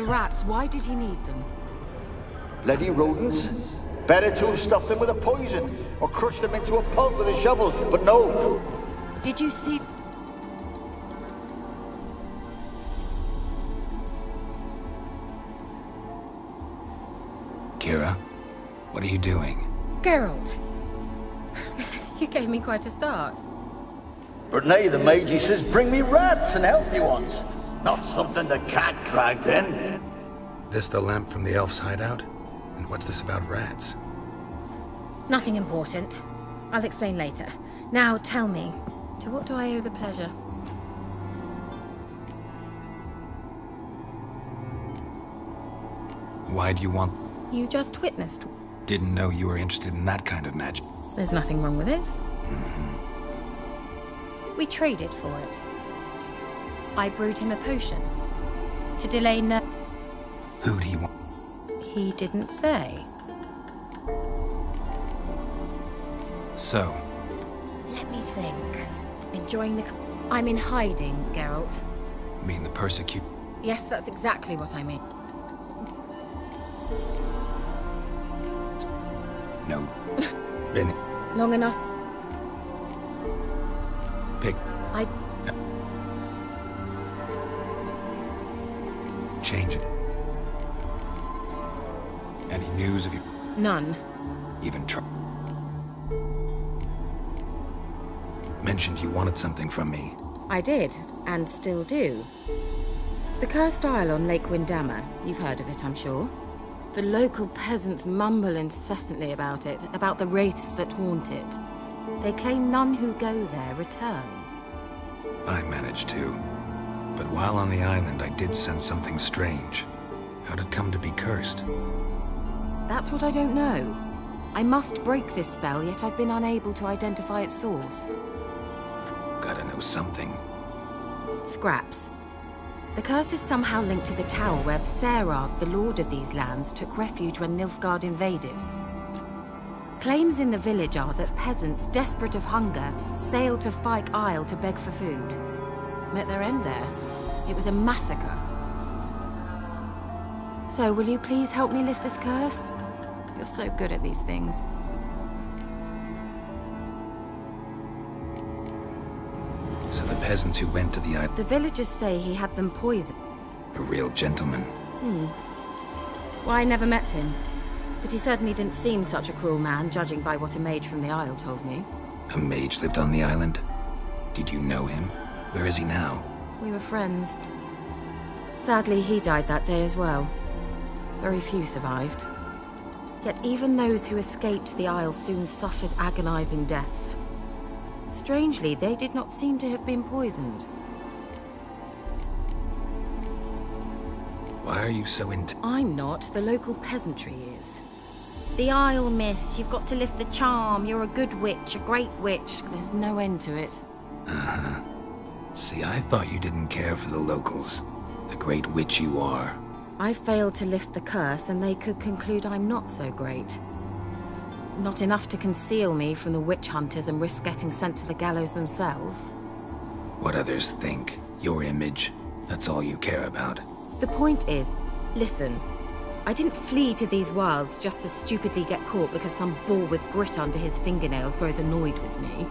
the rats, why did he need them? Bloody rodents. Better to have stuffed them with a poison, or crushed them into a pulp with a shovel, but no. Did you see... Kira, what are you doing? Geralt. You gave me quite a start. But nay, the mage says bring me rats and healthy ones. Not something the cat dragged in. This the lamp from the elf's hideout? And what's this about rats? Nothing important. I'll explain later. Now, tell me, to what do I owe the pleasure? Why do you want... You just witnessed. Didn't know you were interested in that kind of magic. There's nothing wrong with it. We traded for it. I brewed him a potion. To delay Who do you want? He didn't say. So? Let me think. Enjoying the... I'm in hiding, Geralt. Mean the persecute? Yes, that's exactly what I mean. No. Been... Long enough. Pick... I... Change it. Any news of you? None. Even try... Mentioned you wanted something from me. I did, and still do. The cursed isle on Lake Windammer. You've heard of it, I'm sure. The local peasants mumble incessantly about it, about the wraiths that haunt it. They claim none who go there return. I managed to. But while on the island, I did sense something strange. How'd it come to be cursed? That's what I don't know. I must break this spell, yet I've been unable to identify its source. Gotta know something. Scraps. The curse is somehow linked to the tower where Serard, the lord of these lands, took refuge when Nilfgaard invaded. Claims in the village are that peasants, desperate of hunger, sailed to Fyke Isle to beg for food. Met their end there. It was a massacre. So, will you please help me lift this curse? You're so good at these things. So the peasants who went to the island... The villagers say he had them poisoned. A real gentleman. Well, I never met him. But he certainly didn't seem such a cruel man, judging by what a mage from the Isle told me. A mage lived on the island? Did you know him? Where is he now? We were friends. Sadly, he died that day as well. Very few survived. Yet even those who escaped the Isle soon suffered agonizing deaths. Strangely, they did not seem to have been poisoned. Why are you so into... I'm not, the local peasantry is. The Isle, miss, you've got to lift the charm. You're a good witch, a great witch. There's no end to it. Uh-huh. See, I thought you didn't care for the locals. The great witch you are. I failed to lift the curse, and they could conclude I'm not so great. Not enough to conceal me from the witch hunters and risk getting sent to the gallows themselves. What others think, your image, that's all you care about. The point is, listen, I didn't flee to these wilds just to stupidly get caught because some boar with grit under his fingernails grows annoyed with me.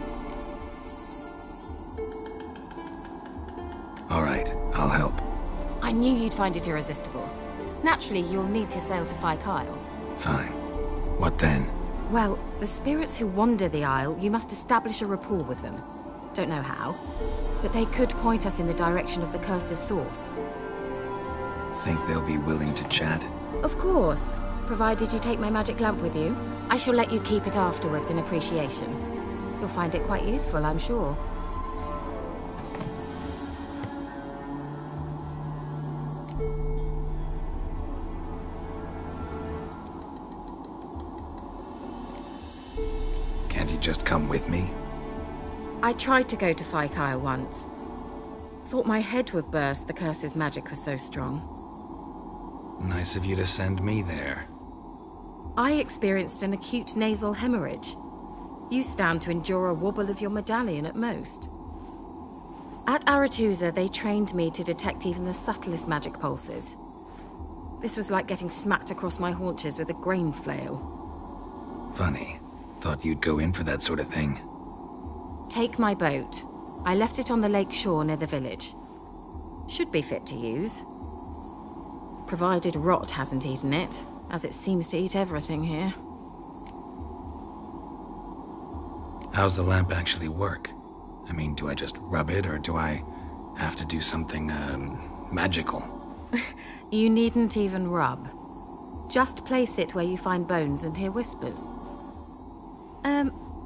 All right, I'll help. I knew you'd find it irresistible. Naturally, you'll need to sail to Fyke Isle. Fine. What then? Well, the spirits who wander the Isle, you must establish a rapport with them. Don't know how, but they could point us in the direction of the curse's source. Think they'll be willing to chat? Of course, provided you take my magic lamp with you. I shall let you keep it afterwards in appreciation. You'll find it quite useful, I'm sure. Can't you just come with me? I tried to go to Fyke Isle once. Thought my head would burst, the curse's magic was so strong. Nice of you to send me there. I experienced an acute nasal hemorrhage. You stand to endure a wobble of your medallion at most. At Aretusa, they trained me to detect even the subtlest magic pulses. This was like getting smacked across my haunches with a grain flail. Funny. Thought you'd go in for that sort of thing. Take my boat. I left it on the lake shore near the village. Should be fit to use. Provided rot hasn't eaten it, as it seems to eat everything here. How's the lamp actually work? I mean, do I just rub it, or do I have to do something, magical? You needn't even rub. Just place it where you find bones and hear whispers.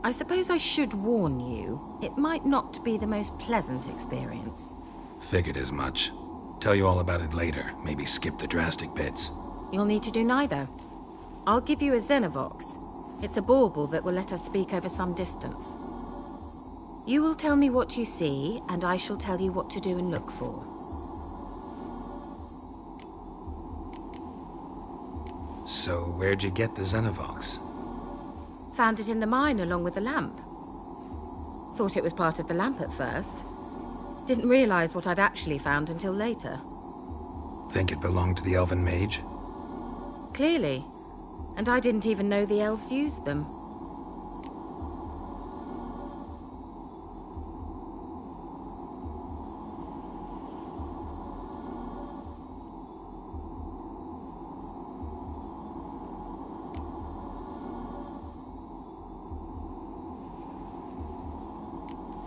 I suppose I should warn you, it might not be the most pleasant experience. Figured as much. Tell you all about it later, maybe skip the drastic bits. You'll need to do neither. I'll give you a Xenovox. It's a bauble that will let us speak over some distance. You will tell me what you see, and I shall tell you what to do and look for. So, where'd you get the Xenovox? Found it in the mine along with the lamp. Thought it was part of the lamp at first. Didn't realize what I'd actually found until later. Think it belonged to the elven mage? Clearly. And I didn't even know the elves used them.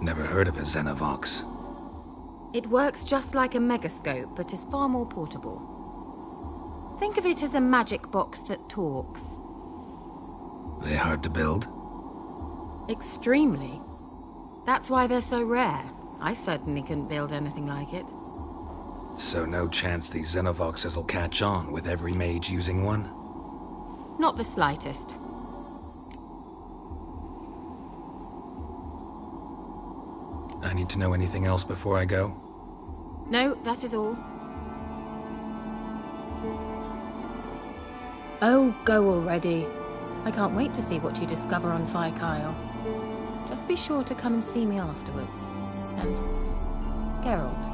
Never heard of a Xenovox. It works just like a megascope, but is far more portable. Think of it as a magic box that talks. They hard to build? Extremely. That's why they're so rare. I certainly couldn't build anything like it. So no chance these Xenovoxes will catch on with every mage using one? Not the slightest. I need to know anything else before I go? No, that is all. Oh, go already. I can't wait to see what you discover on Kyle. Just be sure to come and see me afterwards. And Geralt.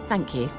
Thank you.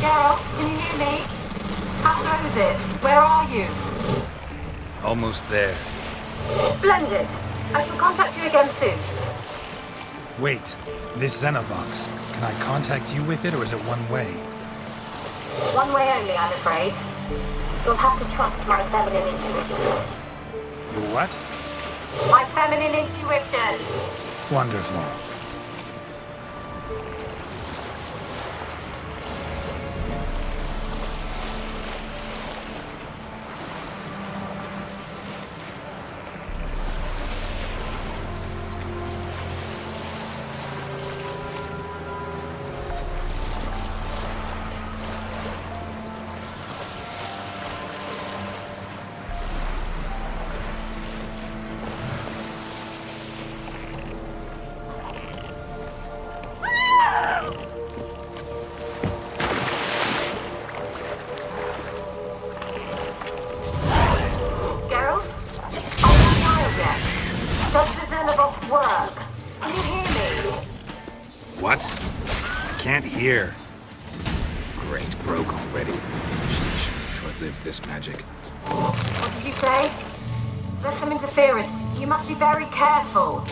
Geralt, can you hear me? How goes it? Where are you? Almost there. Splendid. I shall contact you again soon. Wait, this Xenovox, can I contact you with it or is it one way? One way only, I'm afraid. You'll have to trust my feminine intuition. Your what? My feminine intuition! Wonderful. What? I can't hear. Great, broke already. Sheesh, short-lived this magic. What did you say? There's some interference. You must be very careful.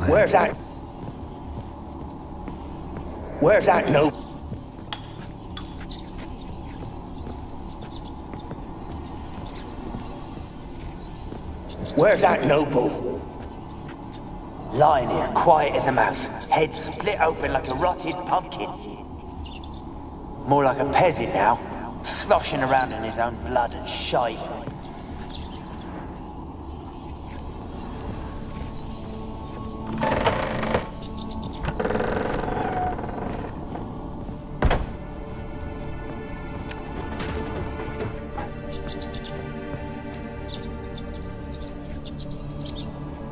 then. Where's that? Where's that note? Where's that noble? Lying here, quiet as a mouse, head split open like a rotted pumpkin. More like a peasant now, sloshing around in his own blood and shite.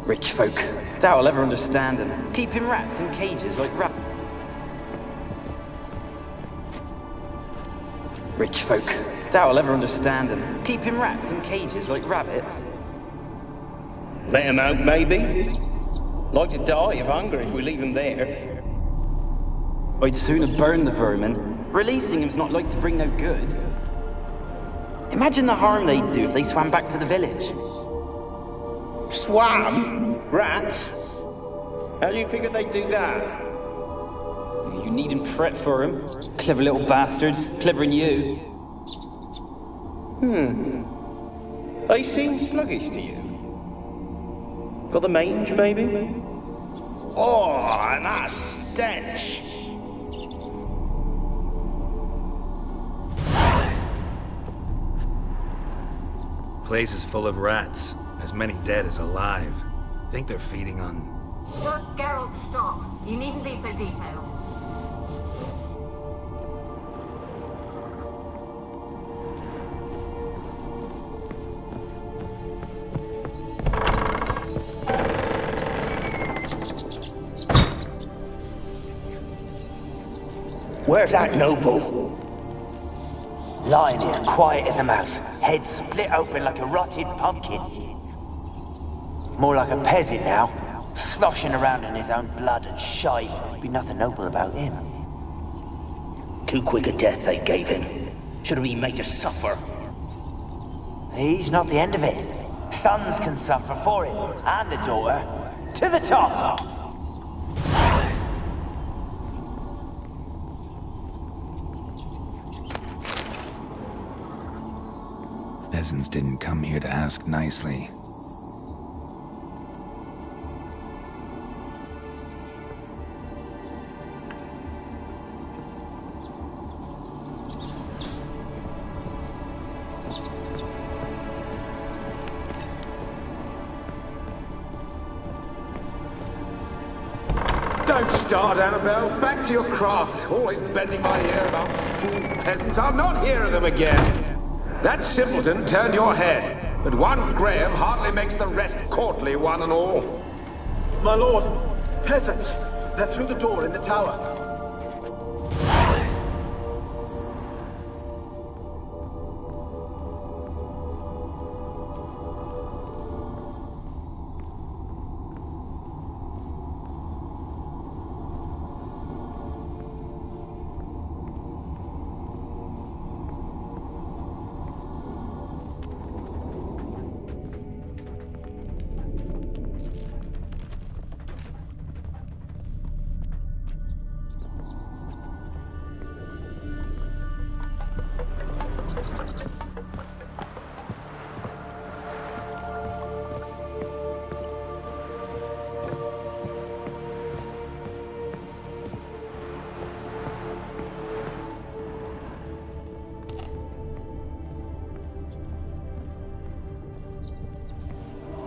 Rich folk. Doubt I'll ever understand them. Keeping rats in cages like Rich folk. Doubt I'll ever understand them. Keeping rats in cages like rabbits. Let him out, maybe? Like to die of hunger if we leave him there. I'd sooner burn the vermin. Releasing him's not like to bring no good. Imagine the harm they'd do if they swam back to the village. Swam? Rats? How do you figure they'd do that? You needn't fret for him. Clever little bastards. Clever than you. They seem sluggish to you. Got the mange, maybe? Oh, and that stench! Place is full of rats. As many dead as alive. Think they're feeding on... Geralt, stop. You needn't be so detailed. Where's that noble? Lying here, quiet as a mouse, head split open like a rotted pumpkin. More like a peasant now, sloshing around in his own blood and shite. Be nothing noble about him. Too quick a death they gave him. Should have been made to suffer. He's not the end of it. Sons can suffer for him, and the daughter. To the top! Peasants didn't come here to ask nicely. Don't start, Annabelle. Back to your craft. Always bending my ear about fool peasants. I'll not hear of them again. That simpleton turned your head, but one Graham hardly makes the rest courtly, one and all. My lord, peasants. They're through the door in the tower.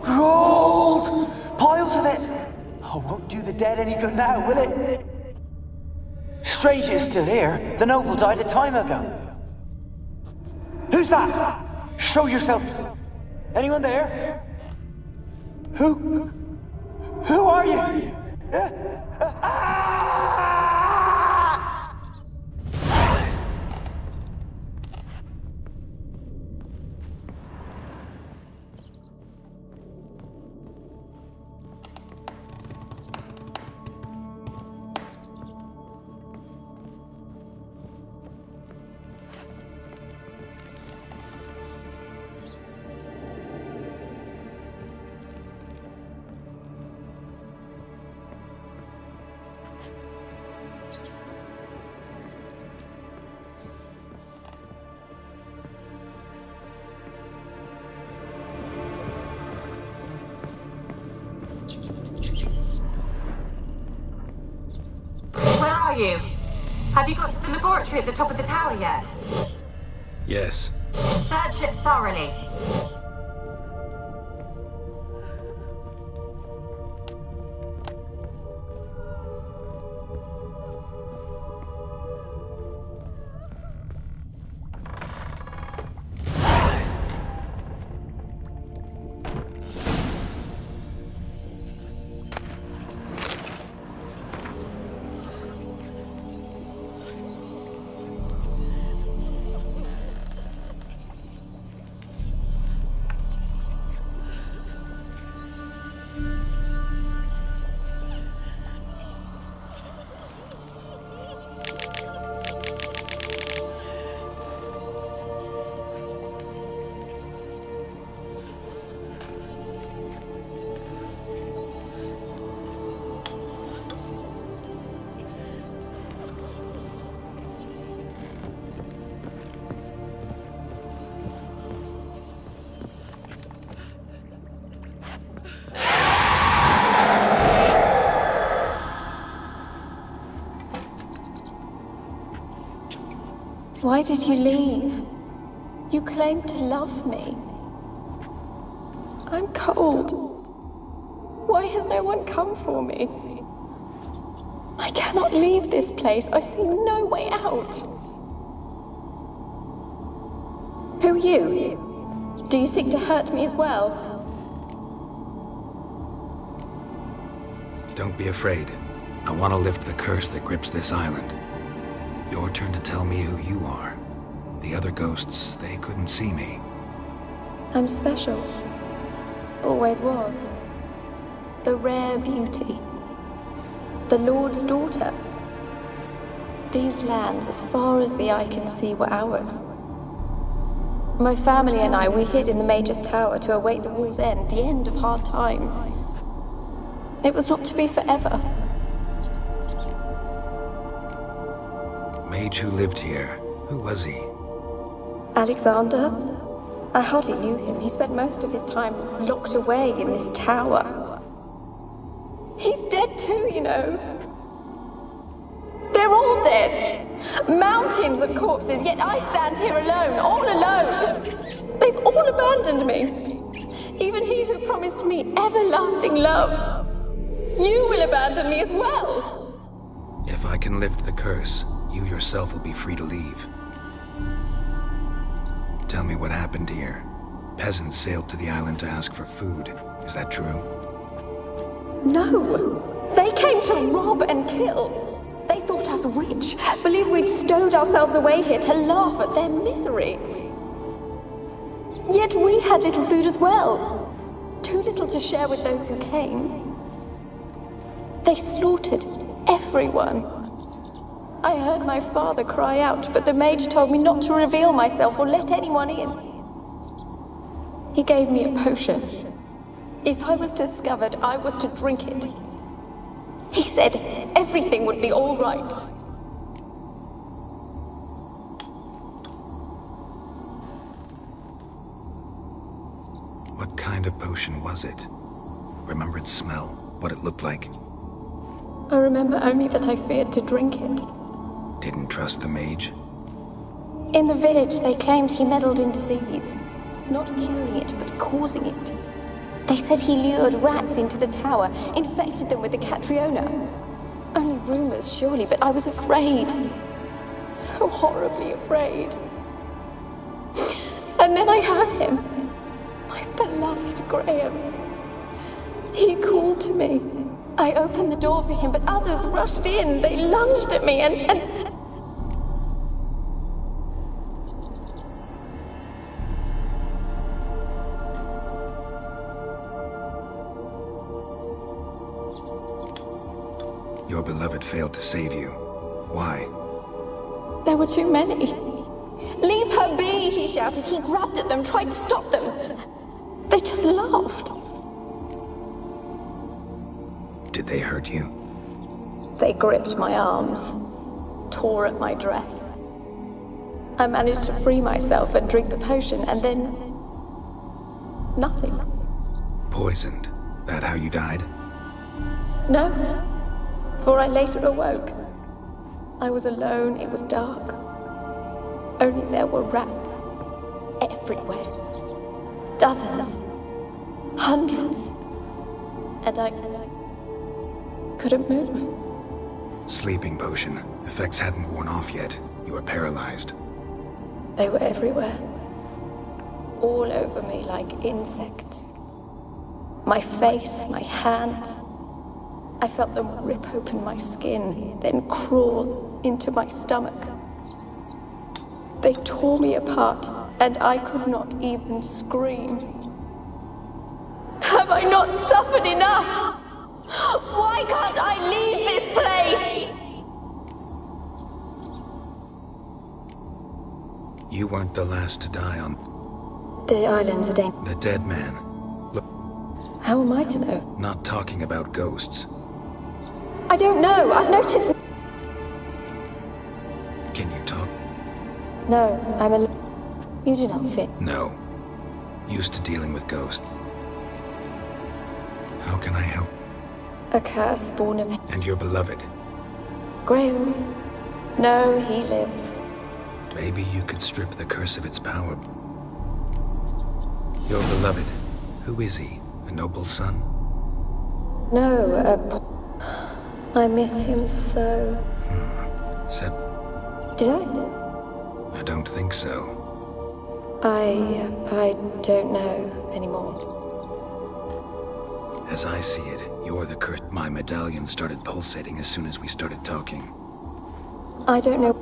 Gold! Piles of it! Oh, won't do the dead any good now, will it? Strange it's still here. The noble died a time ago. Who's that? Show yourself. Anyone there? Who are you? you? Have you got to the laboratory at the top of the tower yet? Yes. Search it thoroughly. Why did you leave? You claimed to love me. I'm cold. Why has no one come for me? I cannot leave this place. I see no way out. Who are you? Do you seek to hurt me as well? Don't be afraid. I want to lift the curse that grips this island. Your turn to tell me who you are. The other ghosts, they couldn't see me. I'm special. Always was. The rare beauty. The Lord's daughter. These lands, as far as the eye can see, were ours. My family and I, we hid in the Mage's Tower to await the war's end, the end of hard times. It was not to be forever. Mage who lived here. Who was he? Alexander? I hardly knew him. He spent most of his time locked away in this tower. He's dead too, you know. They're all dead. Mountains of corpses, yet I stand here alone, all alone. They've all abandoned me. Even he who promised me everlasting love. You will abandon me as well. If I can lift the curse, you yourself will be free to leave. Tell me what happened here. Peasants sailed to the island to ask for food. Is that true? No. They came to rob and kill. They thought us rich, believed we'd stowed ourselves away here to laugh at their misery. Yet we had little food as well. Too little to share with those who came. They slaughtered everyone. I heard my father cry out, but the mage told me not to reveal myself or let anyone in. He gave me a potion. If I was discovered, I was to drink it. He said everything would be all right. What kind of potion was it? Remember its smell? What it looked like? I remember only that I feared to drink it. Didn't trust the mage? In the village, they claimed he meddled in disease. Not curing it, but causing it. They said he lured rats into the tower, infected them with the Catriona. Only rumors, surely, but I was afraid. So horribly afraid. And then I heard him. My beloved Graham. He called to me. I opened the door for him, but others rushed in. They lunged at me and... Your beloved failed to save you. Why? There were too many. Leave her be, he shouted. He grabbed at them, tried to stop them. They just laughed. Did they hurt you? They gripped my arms, tore at my dress. I managed to free myself and drink the potion, and then... nothing. Poisoned? That how you died? No, for I later awoke. I was alone, it was dark. Only there were rats everywhere. Dozens. Hundreds. And I couldn't move. Sleeping potion. Effects hadn't worn off yet. You were paralyzed. They were everywhere. All over me like insects. My face, my hands. I felt them rip open my skin, then crawl into my stomach. They tore me apart, and I could not even scream. Have I not suffered enough? Why can't I leave this place? You weren't the last to die on... The islands are dangerous. The dead man. Look, How am I to know? not talking about ghosts. I don't know. I've noticed... Can you talk? No, I'm a... You do not fit. No. Used to dealing with ghosts. How can I help? A curse born of... And your beloved. Graham. No, he lives. Maybe you could strip the curse of its power. Your beloved. Who is he? A noble son? No, I miss him so... Said... Did I? I don't think so. I don't know anymore. As I see it, you're the curse. My medallion started pulsating as soon as we started talking. I don't know.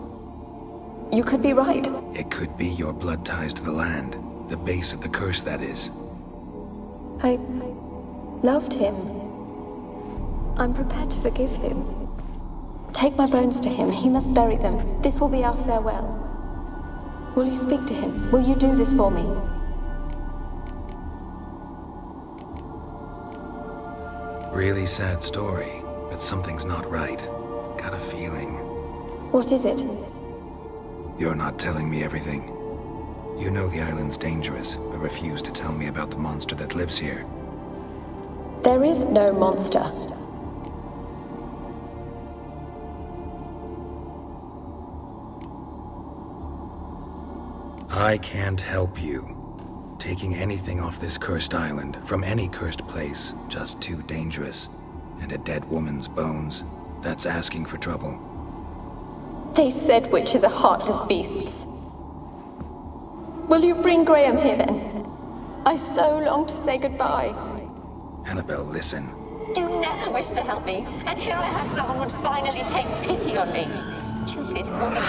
You could be right. It could be your blood ties to the land. The base of the curse, that is. I loved him. I'm prepared to forgive him. Take my bones to him. He must bury them. This will be our farewell. Will you speak to him? Will you do this for me? Really sad story, but something's not right. Got a feeling. What is it? You're not telling me everything. You know the island's dangerous, but refuse to tell me about the monster that lives here. There is no monster. I can't help you. Taking anything off this cursed island, from any cursed place, just too dangerous. And a dead woman's bones, that's asking for trouble. They said witches are heartless beasts. Will you bring Graham here then? I so long to say goodbye. Annabelle, listen. You never wished to help me, and here I have someone would finally take pity on me. Stupid woman.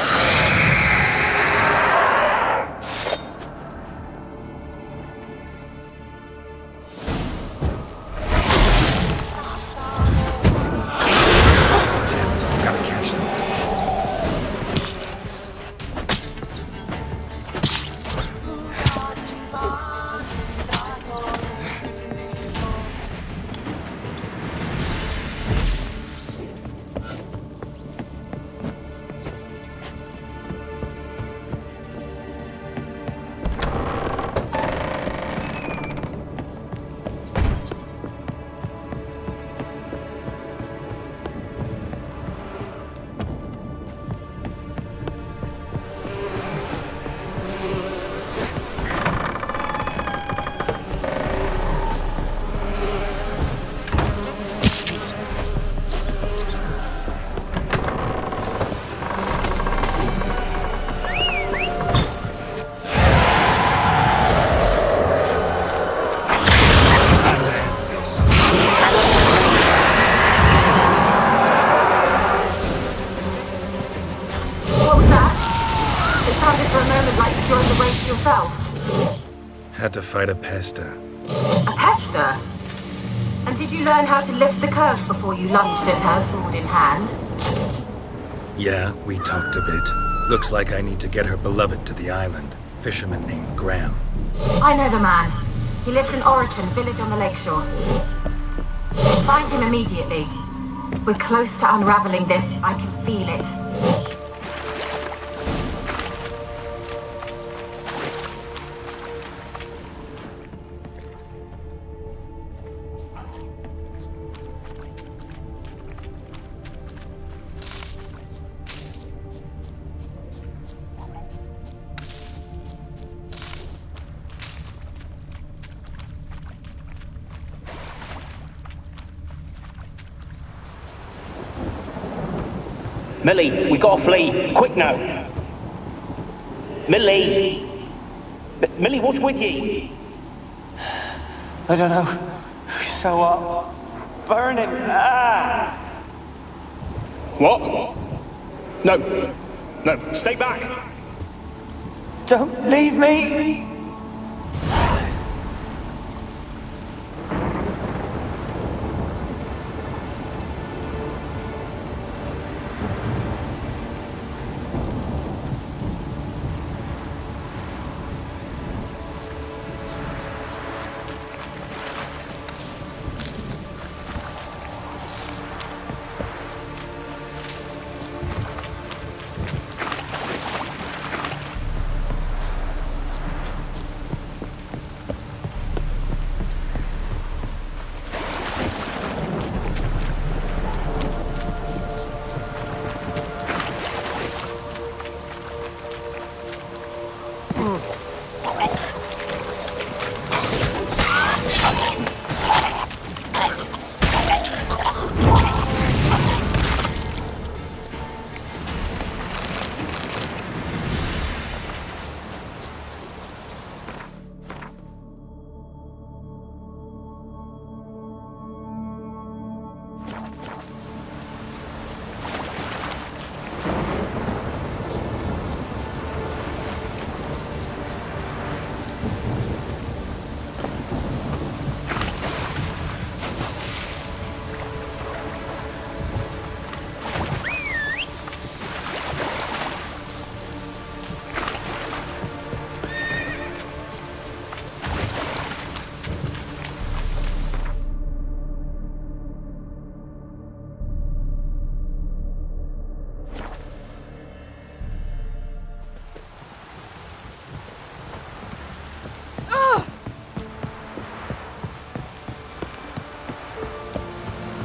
Had to fight a pester. A pester? And did you learn how to lift the curse before you lunged at her, sword in hand? Yeah, we talked a bit. Looks like I need to get her beloved to the island. Fisherman named Graham. I know the man. He lives in Oriton, village on the lakeshore. Find him immediately. We're close to unraveling this. I can feel it. Millie, we gotta flee. Quick now. Millie! Millie, what's with you? I don't know. So what? Burning. Ah! What? No. No, stay back. Don't leave me!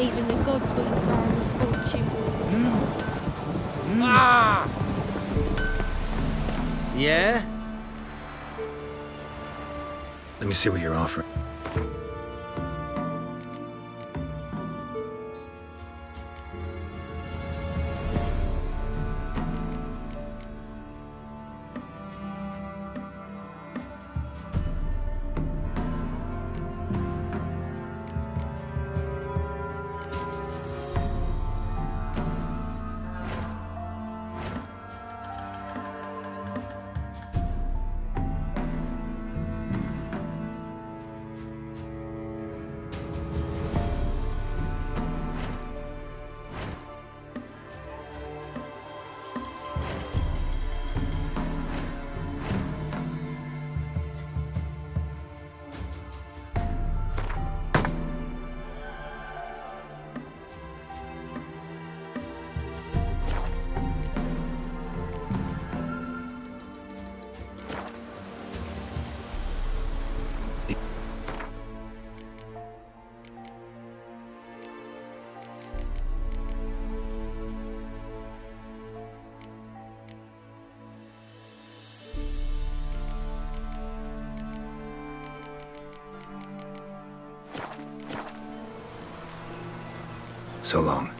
Even the gods wouldn't bear misfortune. Ah! Yeah? Let me see what you're offering. So long.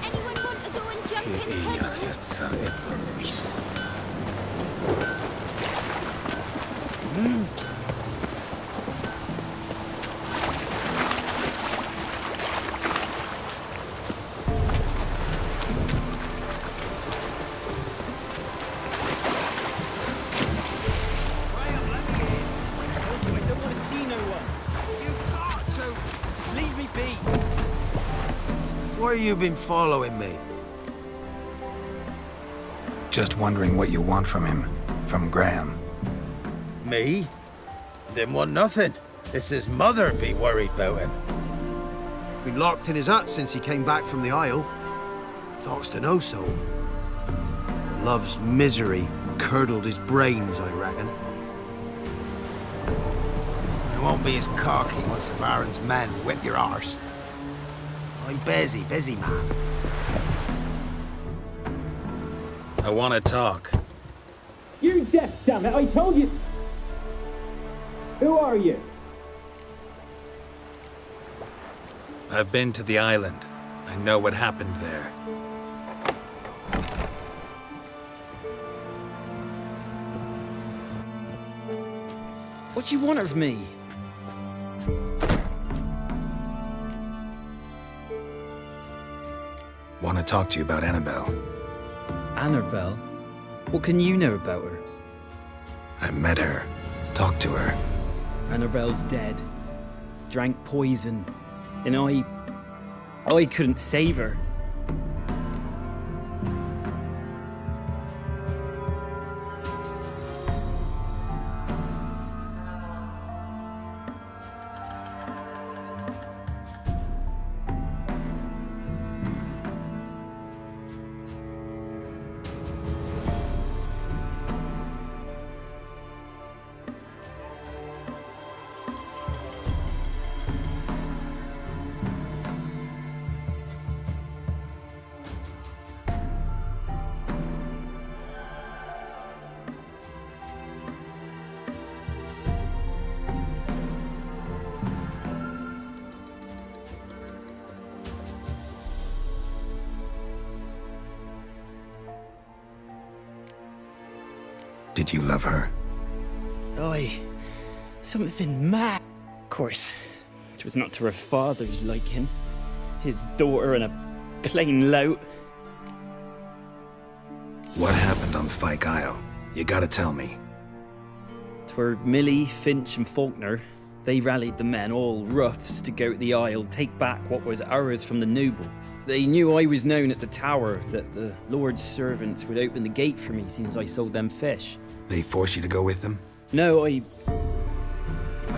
Anyone want to go and jump in puddles? Why have you been following me? Just wondering what you want from him. From Graham. Me? Didn't want nothing. It's his mother be worried about him. Been locked in his hut since he came back from the Isle. Talks to no soul. Love's misery curdled his brains, I reckon. It won't be as cocky once the Baron's men whip your arse. I'm busy man. I want to talk. You're deaf, damn it! I told you! Who are you? I've been to the island. I know what happened there. What do you want of me? Want to talk to you about Annabelle. Annabelle? What can you know about her? I met her. Talked to her. Annabelle's dead. Drank poison. And I couldn't save her. Did you love her? Something mad. Of course, it was not to her father's liking. His daughter and a plain lout. What happened on Fyke Isle? You gotta tell me. 'Twere Millie, Finch and Faulkner. They rallied the men, all roughs, to go to the Isle, take back what was ours from the noble. They knew I was known at the tower, that the Lord's servants would open the gate for me soon as I sold them fish. They forced you to go with them? No, I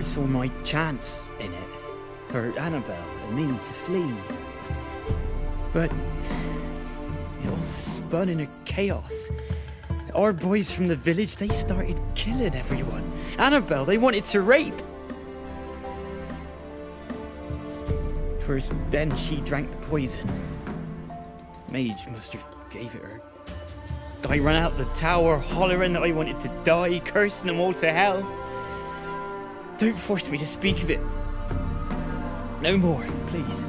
saw my chance in it, for Annabelle and me to flee. But it all spun in a chaos. Our boys from the village, they started killing everyone. Annabelle, they wanted to rape. 'Twas then she drank the poison. Mage must have gave it her. I ran out the tower, hollering that I wanted to die, cursing them all to hell. Don't force me to speak of it. No more, please.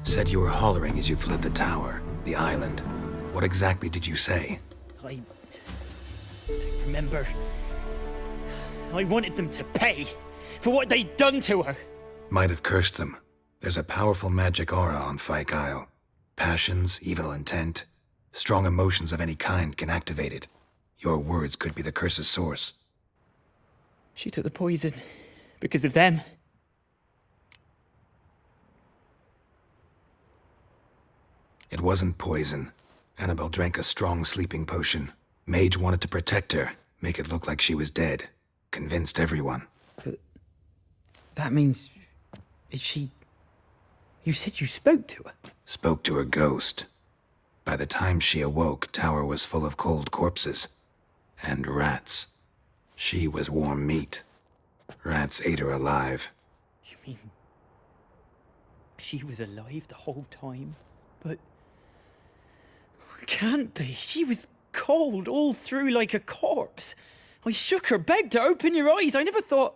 Said you were hollering as you fled the tower, the island. What exactly did you say? I don't remember. I wanted them to pay for what they'd done to her. Might have cursed them. There's a powerful magic aura on Fyke Isle. Passions, evil intent, strong emotions of any kind can activate it. Your words could be the curse's source. She took the poison because of them. It wasn't poison. Annabelle drank a strong sleeping potion. Mage wanted to protect her, make it look like she was dead. Convinced everyone. But that means... is she... You said you spoke to her? Spoke to her ghost. By the time she awoke, tower was full of cold corpses. And rats. She was warm meat. Rats ate her alive. You mean... she was alive the whole time? But... can't be. She was cold all through like a corpse. I shook her, begged her, open your eyes. I never thought...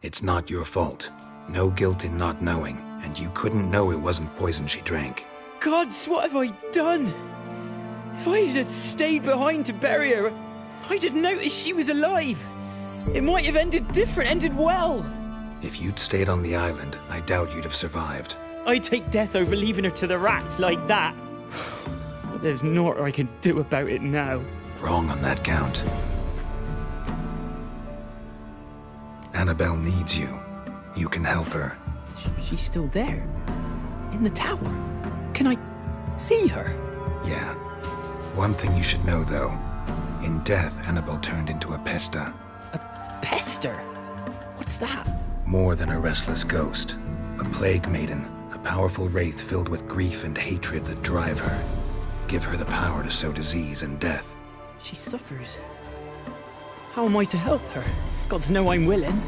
It's not your fault. No guilt in not knowing, and you couldn't know it wasn't poison she drank. Gods, what have I done? If I had stayed behind to bury her, I'd have noticed she was alive. It might have ended different, ended well. If you'd stayed on the island, I doubt you'd have survived. I'd take death over leaving her to the rats like that. But there's naught I can do about it now. Wrong on that count. Annabelle needs you. You can help her. She's still there. In the tower. Can I see her? Yeah. One thing you should know, though. In death, Annabelle turned into a pesta. A pester? What's that? More than a restless ghost. A plague maiden. A powerful wraith filled with grief and hatred that drive her. Give her the power to sow disease and death. She suffers. How am I to help her? Gods know I'm willing.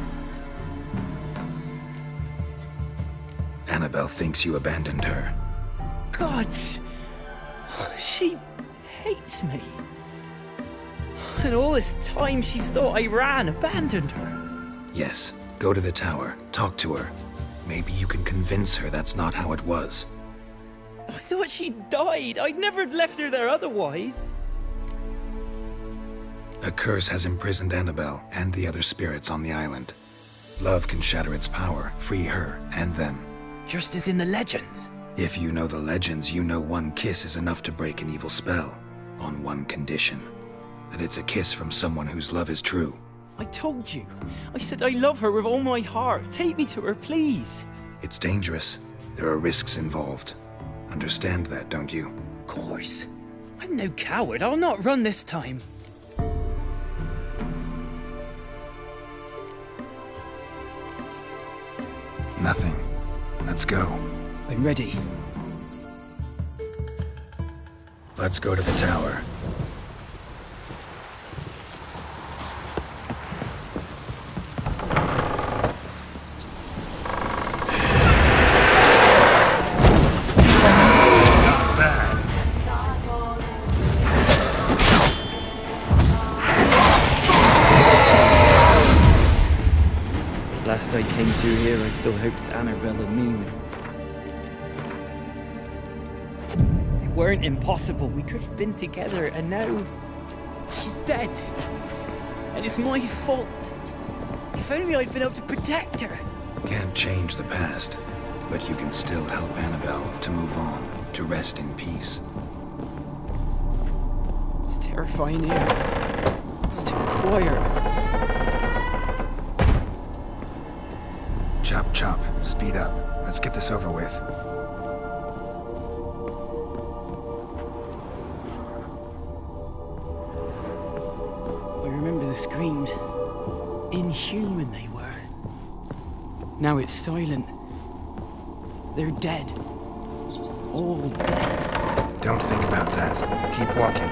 Annabelle thinks you abandoned her. Gods! She hates me. And all this time she's thought I abandoned her. Yes, go to the tower, talk to her. Maybe you can convince her that's not how it was. I thought she died. I'd never left her there otherwise. A curse has imprisoned Annabelle and the other spirits on the island. Love can shatter its power, free her and them. Just as in the legends. If you know the legends, you know one kiss is enough to break an evil spell. On one condition. That it's a kiss from someone whose love is true. I told you. I said I love her with all my heart. Take me to her, please. It's dangerous. There are risks involved. Understand that, don't you? Of course. I'm no coward. I'll not run this time. Nothing. Let's go. I'm ready. Let's go to the tower. Last I came through here, I still hoped Annabelle and me would... It weren't impossible. We could have been together, and now... she's dead. And it's my fault. If only I'd been able to protect her. Can't change the past, but you can still help Annabelle to move on, to rest in peace. It's terrifying here. It's too quiet. Chop, chop. Speed up. Let's get this over with. I remember the screams. Inhuman they were. Now it's silent. They're dead. All dead. Don't think about that. Keep walking.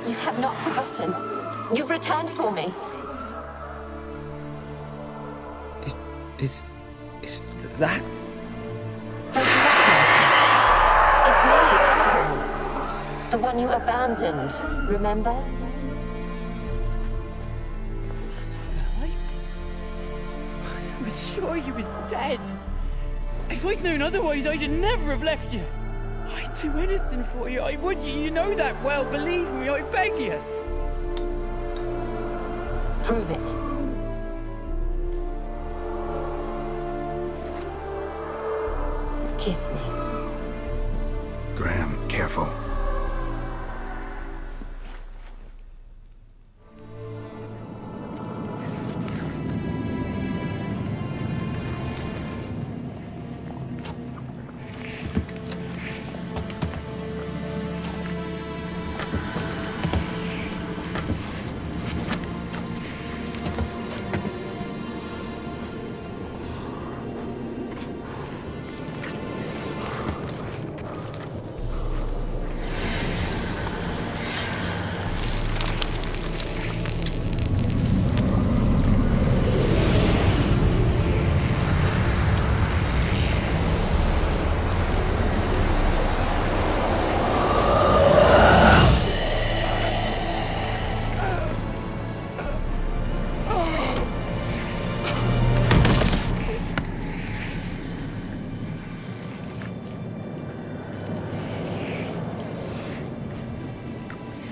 You have not forgotten. You've returned for me. Is that? Don't you recognize me? It's me, Annabelle. The one you abandoned, remember? I was sure you was dead. If I'd known otherwise, I'd never have left you. I'd do anything for you. I would. You know that well. Believe me, I beg you. Prove it. Kiss me. Graham, careful.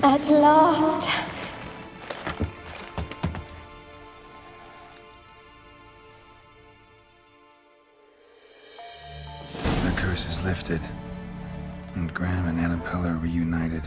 At last. The curse is lifted. And Graham and Annabelle are reunited.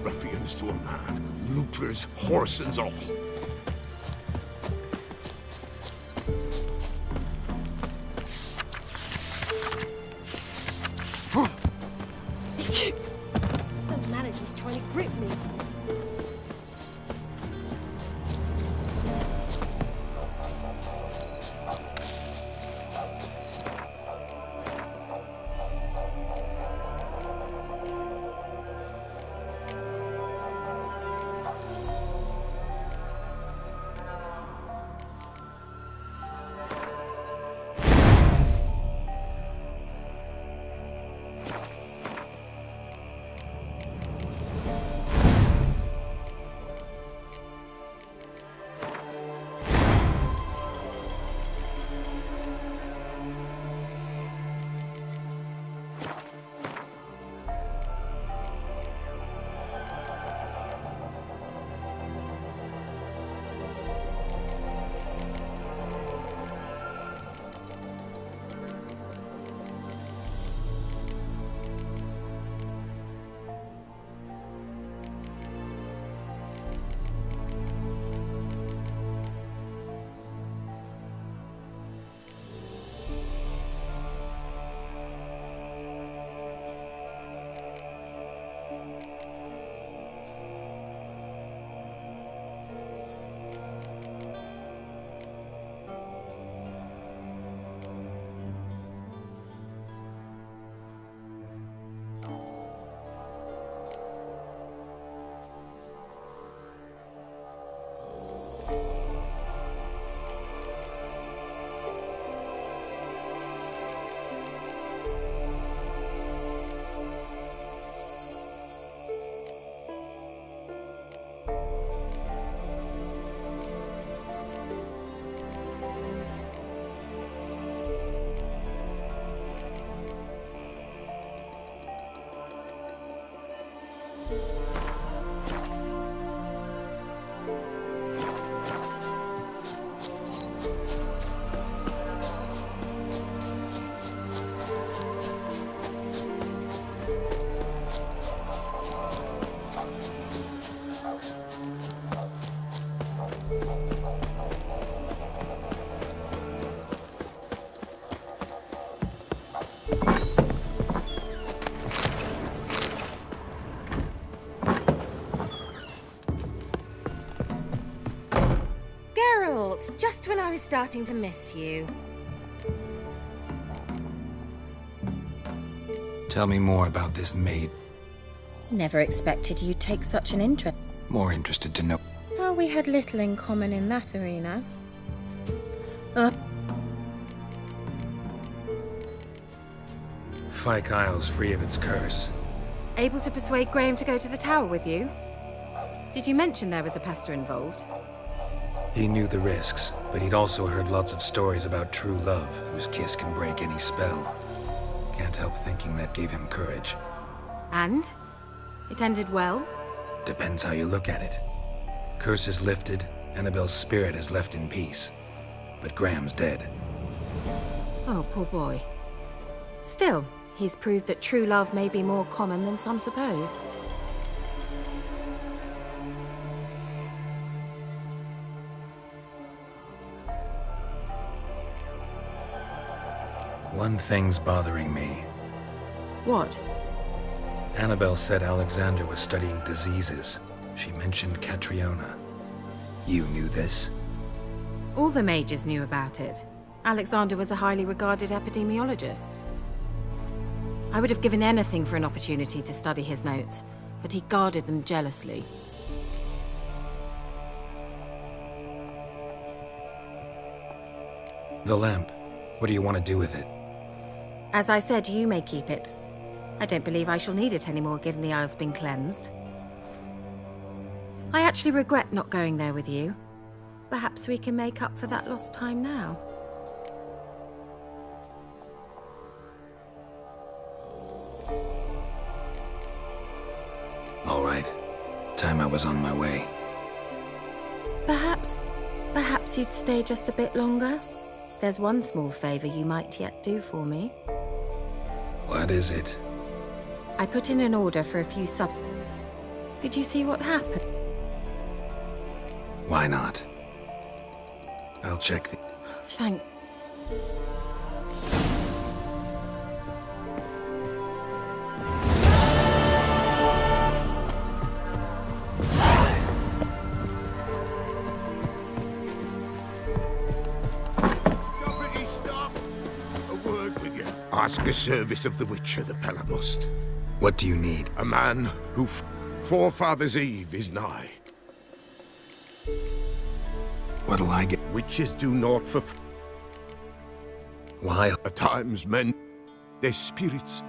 Ruffians to a man, looters, horse and all. Some manager's trying to grip me. Just when I was starting to miss you. Tell me more about this maid. Never expected you'd take such an interest. More interested to know. Oh, we had little in common in that arena. Fyke Isle's free of its curse. Able to persuade Graham to go to the tower with you? Did you mention there was a pester involved? He knew the risks, but he'd also heard lots of stories about true love, whose kiss can break any spell. Can't help thinking that gave him courage. And? It ended well? Depends how you look at it. Curse is lifted, Annabelle's spirit is left in peace. But Graham's dead. Oh, poor boy. Still, He's proved that true love may be more common than some suppose. One thing's bothering me. What? Annabelle said Alexander was studying diseases. She mentioned Catriona. You knew this? All the mages knew about it. Alexander was a highly regarded epidemiologist. I would have given anything for an opportunity to study his notes, but he guarded them jealously. The lamp. What do you want to do with it? As I said, you may keep it. I don't believe I shall need it anymore, given the Isle's been cleansed. I actually regret not going there with you. Perhaps we can make up for that lost time now. All right. Time I was on my way. Perhaps you'd stay just a bit longer? There's one small favor you might yet do for me. What is it? I put in an order for a few subs. Could you see what happened? Why not? I'll check the... Thank... Stop! A word with you. Ask a service of the Witcher the Pella must. What do you need? A man who forefathers' eve is nigh. What'll I get? Witches do naught for... Why? At times men... their spirits...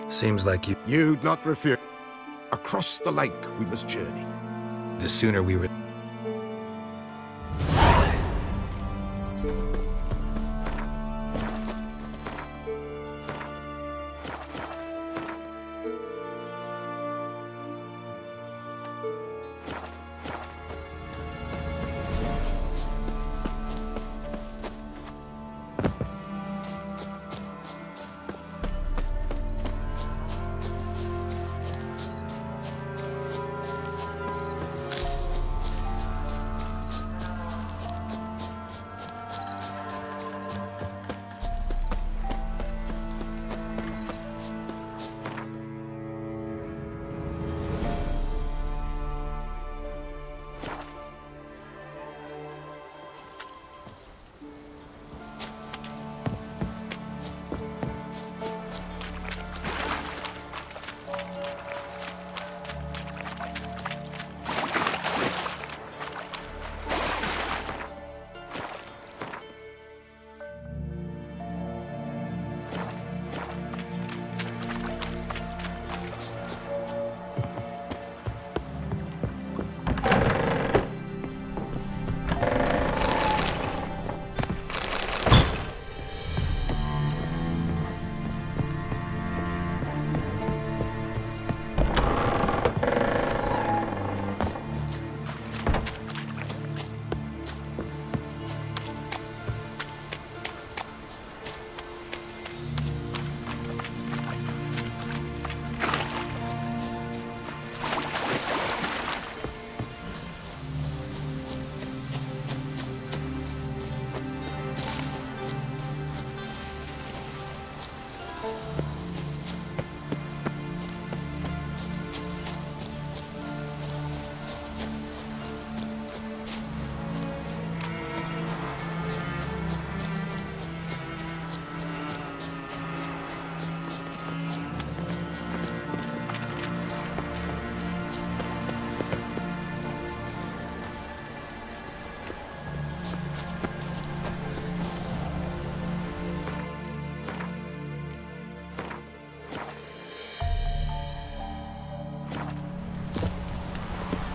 Seems like you... You'd not refuse. Across the lake we must journey. The sooner we...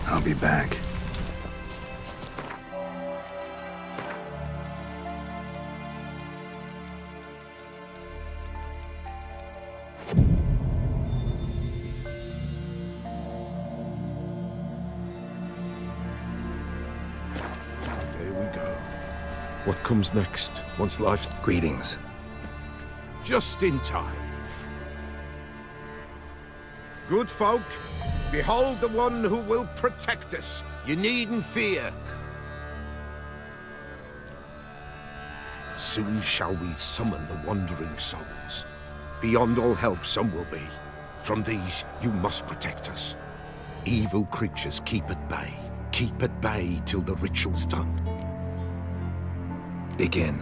I'll be back. There we go. What comes next, once life's... Greetings. just in time. Good folk, behold the one who will protect us. You needn't fear. Soon shall we summon the wandering souls. Beyond all help some will be. From these you must protect us. Evil creatures keep at bay. Keep at bay till the ritual's done. Begin.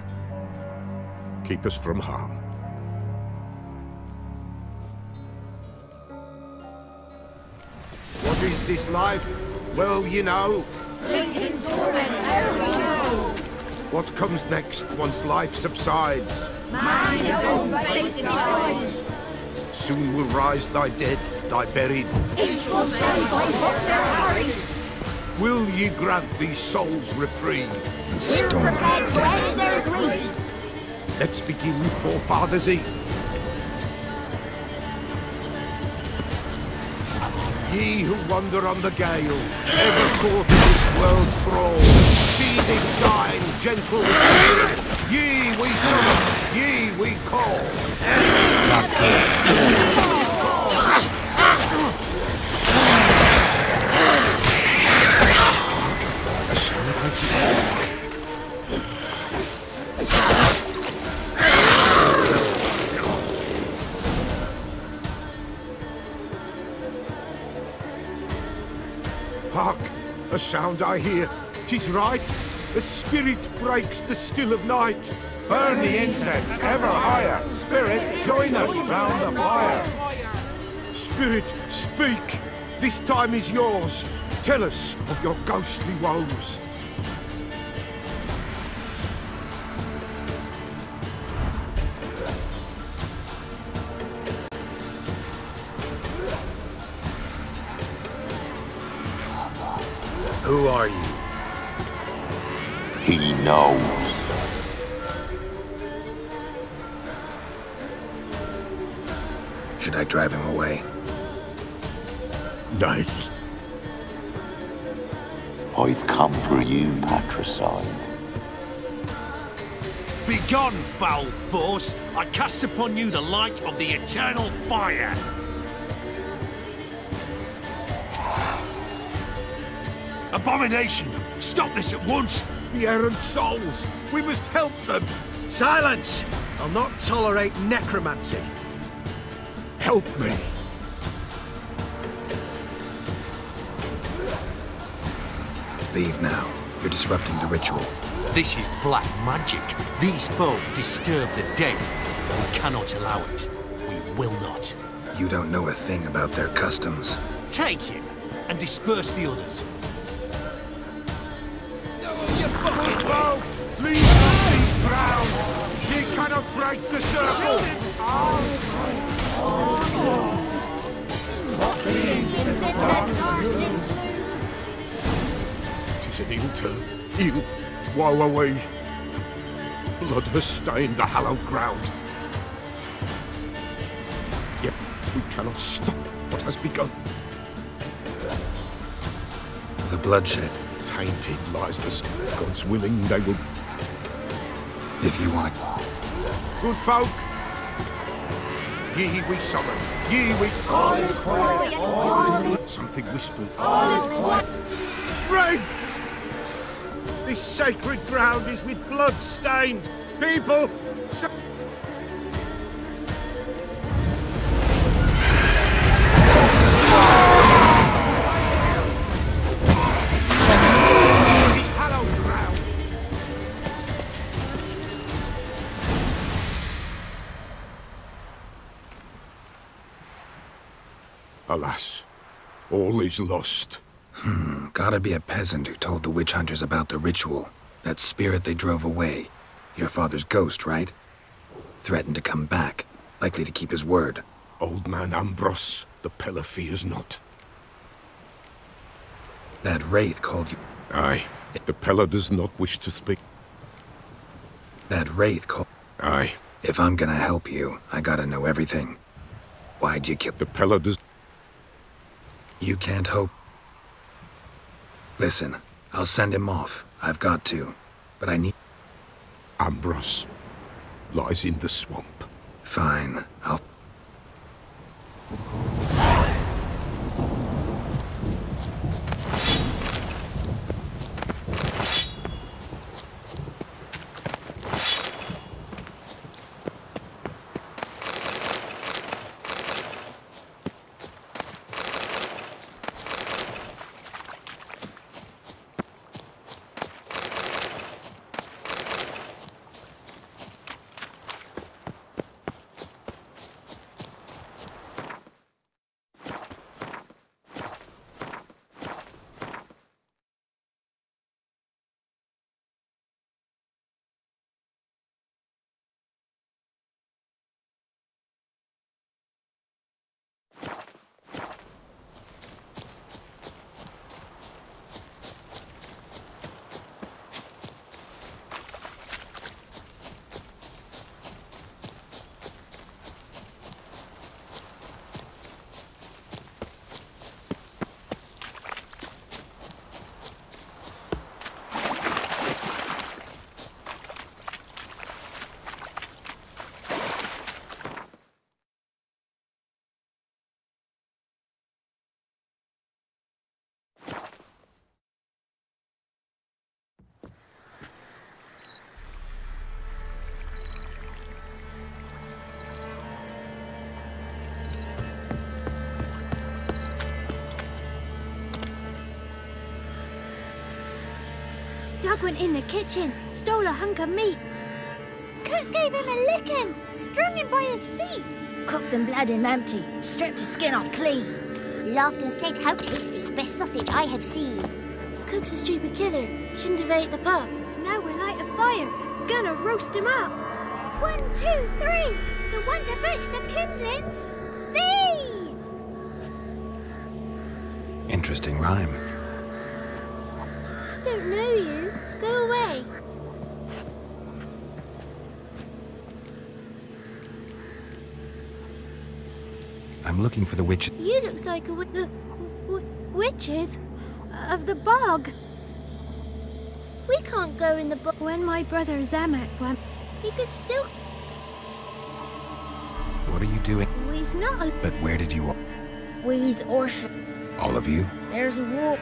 Keep us from harm. What is this life? Well, you know. Fleeting torment, ere we know. What comes next once life subsides? Man his own fate decides. Soon will rise thy dead, thy buried. Each will say by what they're harried. Will ye grant these souls reprieve? We're prepared to end their grief. Let's begin Forefathers' Eve. Ye who wander on the gale, ever caught in this world's thrall, see this sign, gentle with ye we summon, ye we call. A sound I hear. Hark! A sound I hear. 'Tis right. A spirit breaks the still of night. Burn the incense ever higher. Spirit, join us round the fire. Spirit, speak. This time is yours. Tell us of your ghostly woes. Who are you? He knows. Should I drive him away? Nay. I've come for you, patricide. Begone, foul force! I cast upon you the light of the eternal fire! Abomination! Stop this at once! The errant souls! We must help them! Silence! I'll not tolerate necromancy. Help me! Leave now. You're disrupting the ritual. This is black magic. These folk disturb the dead. We cannot allow it. We will not. You don't know a thing about their customs. Take him and disperse the others. Good folk! Leave not these grounds! Ye cannot break the circle! Tis an ill turn. Ill. Woe away. Blood has stained the hallowed ground. Yet we cannot stop what has begun. The bloodshed. Tainted lies the sun. God's willing they will... If you want to... Good folk! Ye we summon. Ye we... All is quiet. All is... Something whispered. All is quiet. Wraiths! This sacred ground is with blood stained. People! This is hallowed ground. Alas, all is lost. Gotta be a peasant who told the witch hunters about the ritual. That spirit they drove away. Your father's ghost, right? Threatened to come back. Likely to keep his word. Old man Ambrose, the Pella fears not. That wraith called you... Aye, the Pella does not wish to speak. That wraith called... Aye. If I'm gonna help you, I gotta know everything. Why'd you kill... The Pella does... You can't hope... Listen, I'll send him off. I've got to. But I need... Ambrose lies in the swamp. Fine, I'll... Doug went in the kitchen, stole a hunk of meat. Cook gave him a licking, strung him by his feet. Cooked and bled him empty, stripped his skin off clean. Laughed and said how tasty, best sausage I have seen. Cook's a stupid killer, shouldn't have ate the pup. Now we'll light a fire, gonna roast him up. 1, 2, 3, the one to fetch the kindlings. Thee! Interesting rhyme. Don't know you. Go away. I'm looking for the witch. You looks like a witches of the bog. We can't go in the bog. When my brother Zamak went, he could still... What are you doing? We's not a... But where did you... We's orphan. All of you? There's a war.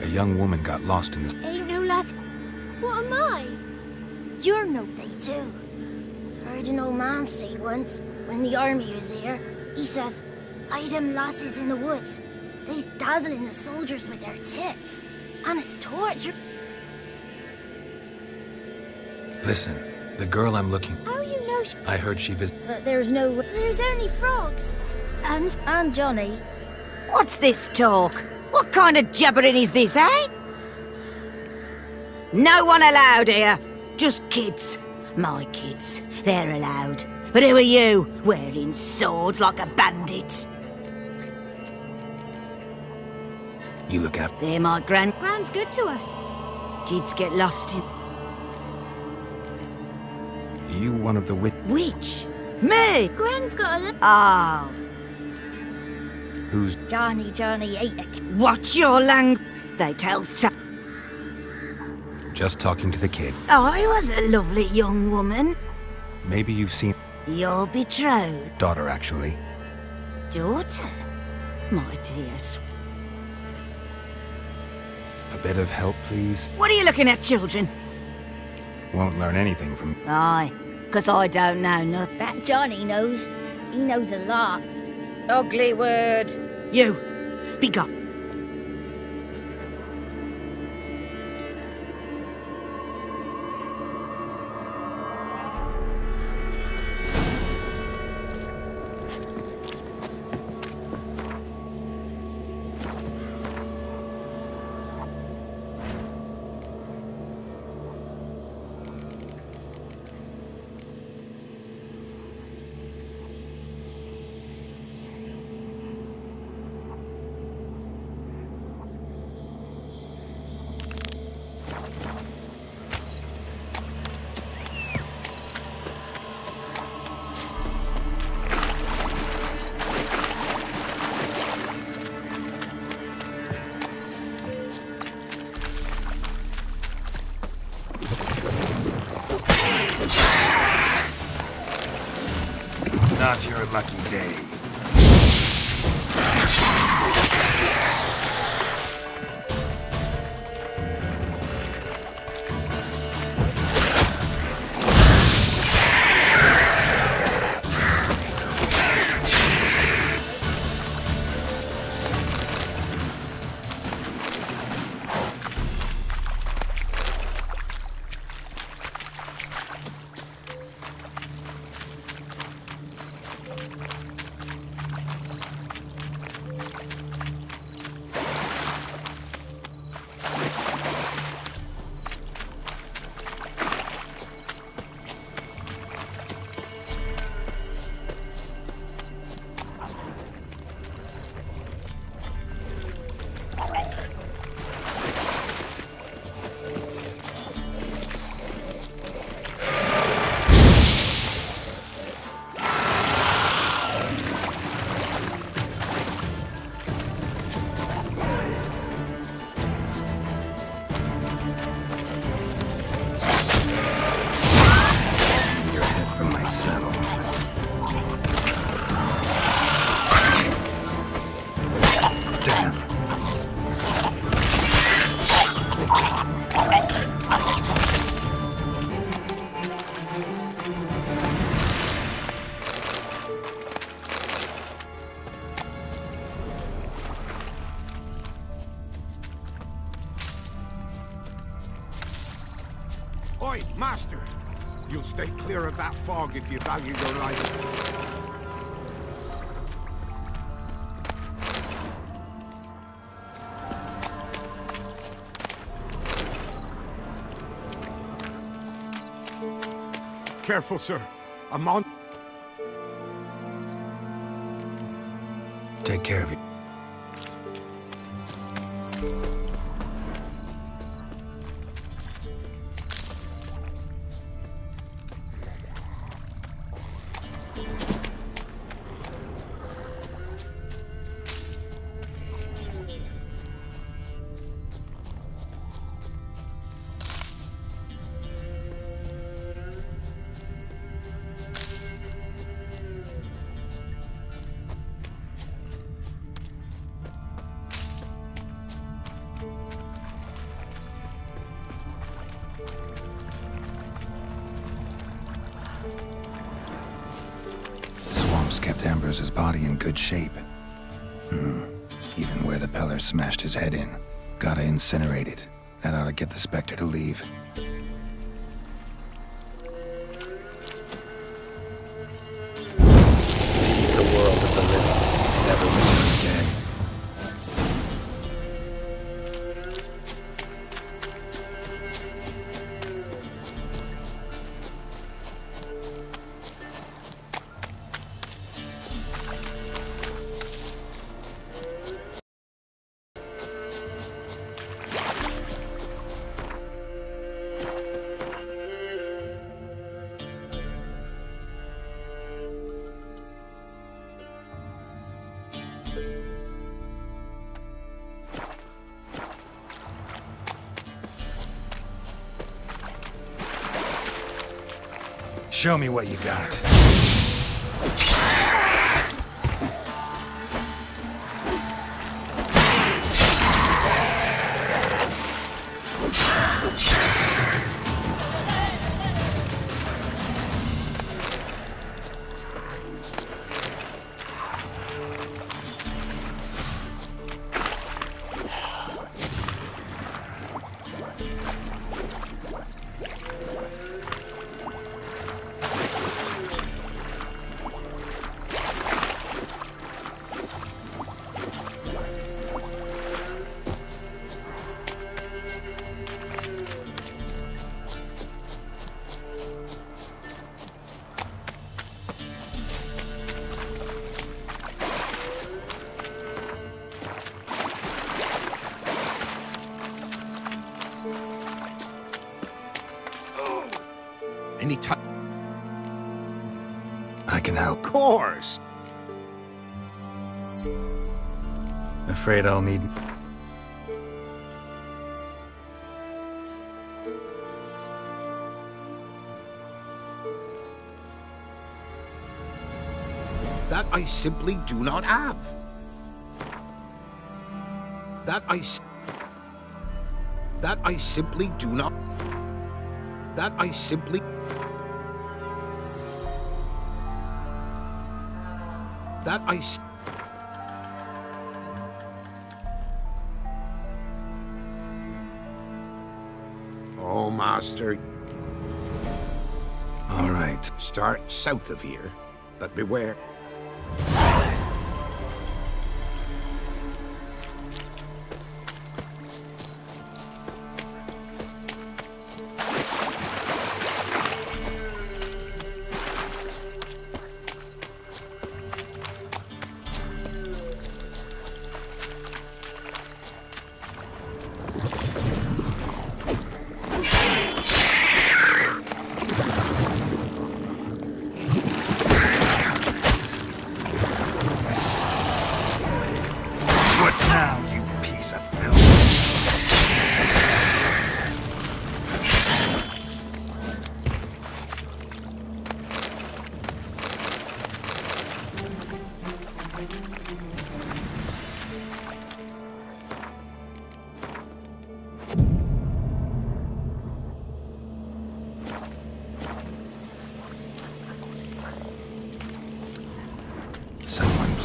A young woman got lost in this... Ain't no lass... What am I? You're no... They too. Heard an old man say once, when the army was here, he says, hide them lasses in the woods. They's dazzling the soldiers with their tits. And it's torture. Listen, the girl I'm looking... How you know I heard she But there's no... There's only frogs. And Johnny. What's this talk? What kind of jabbering is this, eh? No one allowed here. Just kids. My kids. They're allowed. But who are you, wearing swords like a bandit? You look after... They're my Gran's good to us. Kids get lost in... Are you one of the Which? Me? Gran's got a... Oh. Who's... Johnny ate a... Watch your language. They tells... Just talking to the kid. I was a lovely young woman. Maybe you've seen... Your betrothed. Daughter, actually. Daughter? My dear... A bit of help, please? What are you looking at, children? Won't learn anything from... Aye, 'cause I don't know nothing. That Johnny knows. He knows a lot. Ugly word. You, be gone. Not your lucky day. Oi, Master! You'll stay clear of that fog if you value your life. Careful, sir. I'm on. Take care of you. Kept Ambrose's body in good shape. Even where the Peller smashed his head in. Gotta incinerate it. That ought to get the Spectre to leave. The world of the living never return again. Show me what you got. Any time. I can help. Of course. Afraid I'll need... That I simply do not have. That I simply do not. That I simply. That I. Oh, Master. All right. Start south of here, but beware.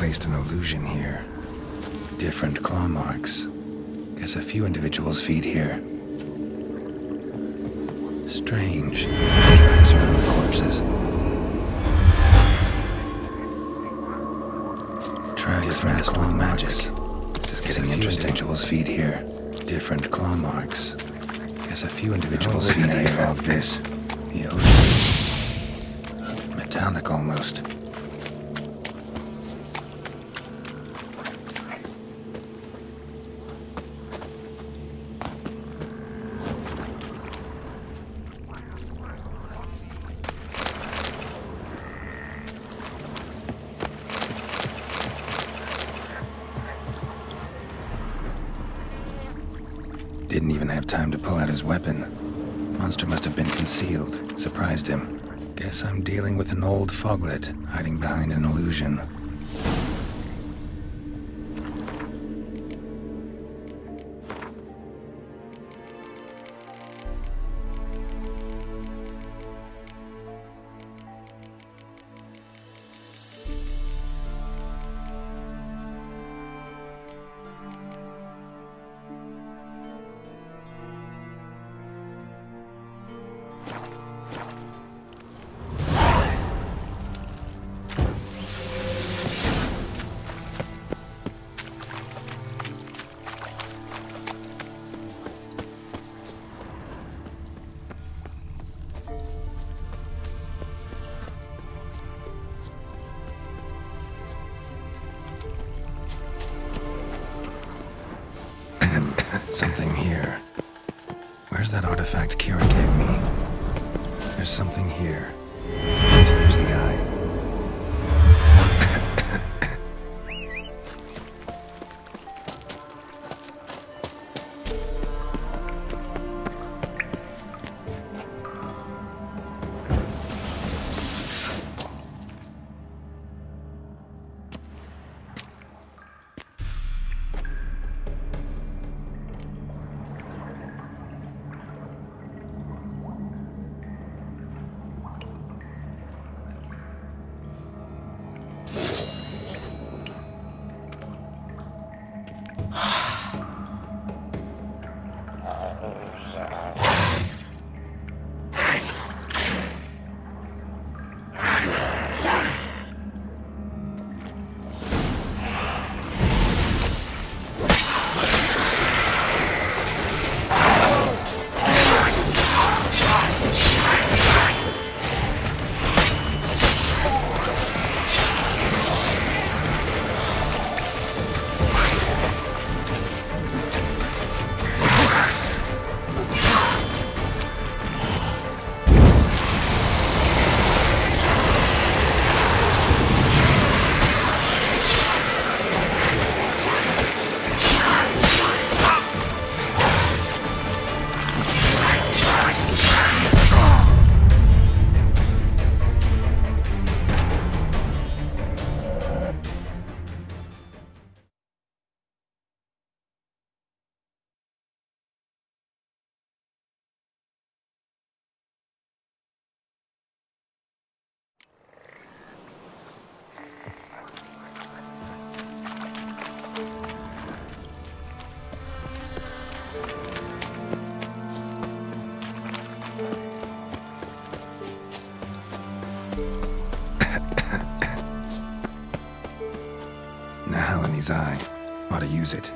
Placed an illusion here. Different claw marks. Guess a few individuals feed here. Strange. Tracks around the corpses. Tracks from claw magic. This is getting interesting. Individuals feed here. Different claw marks. Guess a few individuals feed here. Fog this. The odor. Metallic almost. Didn't even have time to pull out his weapon. Monster must have been concealed. Surprised him. Guess I'm dealing with an old foglet, hiding behind an illusion. Something here. Where's that artifact Kira gave me? There's something here. Need to use the eye. Granny's eye. Ought to use it.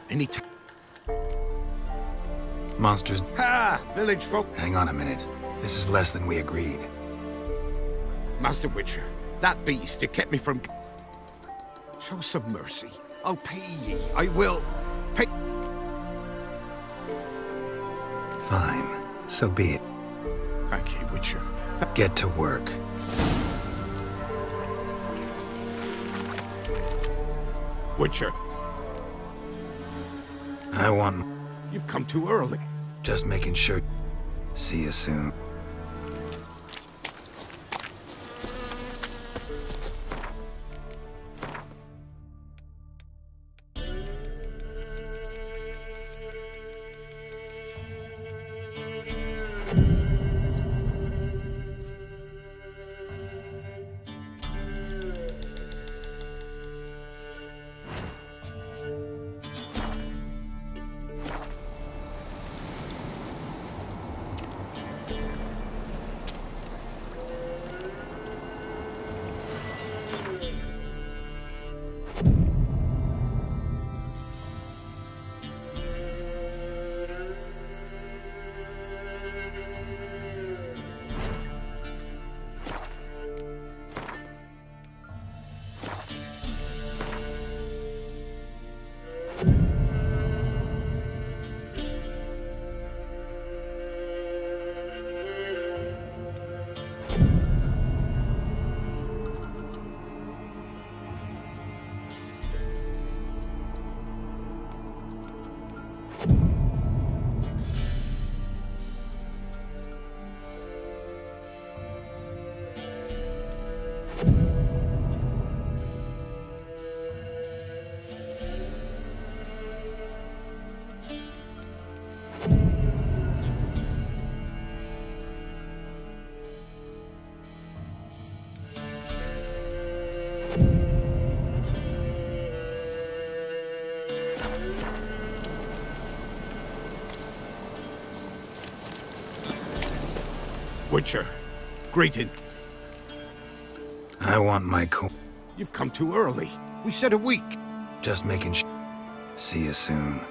Any time. Monsters. Ha! Village folk. Hang on a minute. This is less than we agreed. Master Witcher, that beast, it kept me from... Show some mercy. I'll pay ye. I will. Pay... Fine. So be it. Thank you, Witcher. Get to work. Witcher. I want... You've come too early. Just making sure. See you soon. Witcher, greeting. I want my You've come too early. We said a week. Just making See you soon.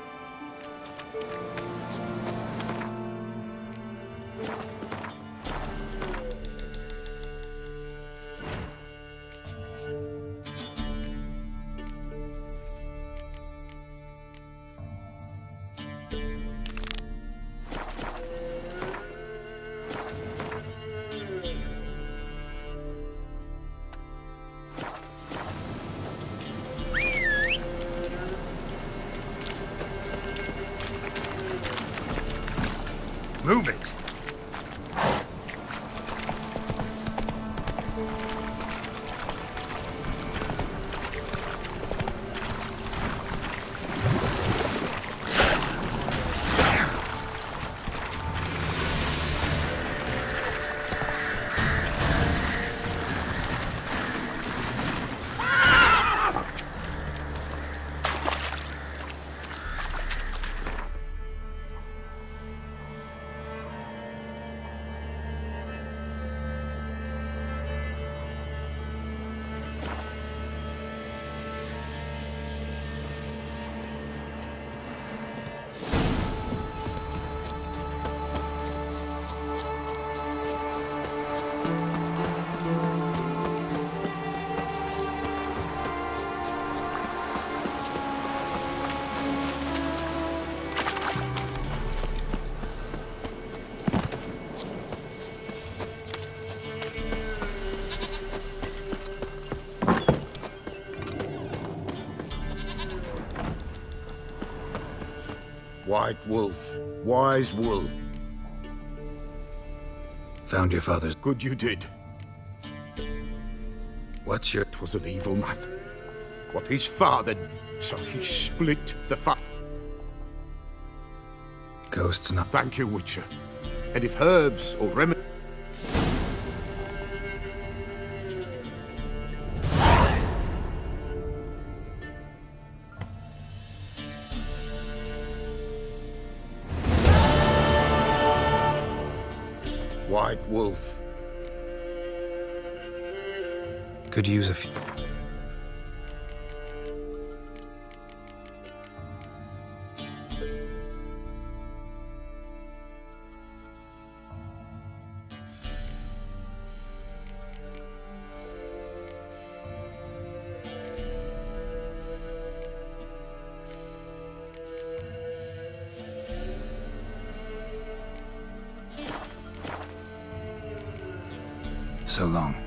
Move it! White wolf, wise wolf. Found your father's... Good you did. What's your... 'Twas an evil man. What his father... So he split the Ghosts not... Thank you, Witcher. And if herbs or remedies... White wolf. Could use a few... So long.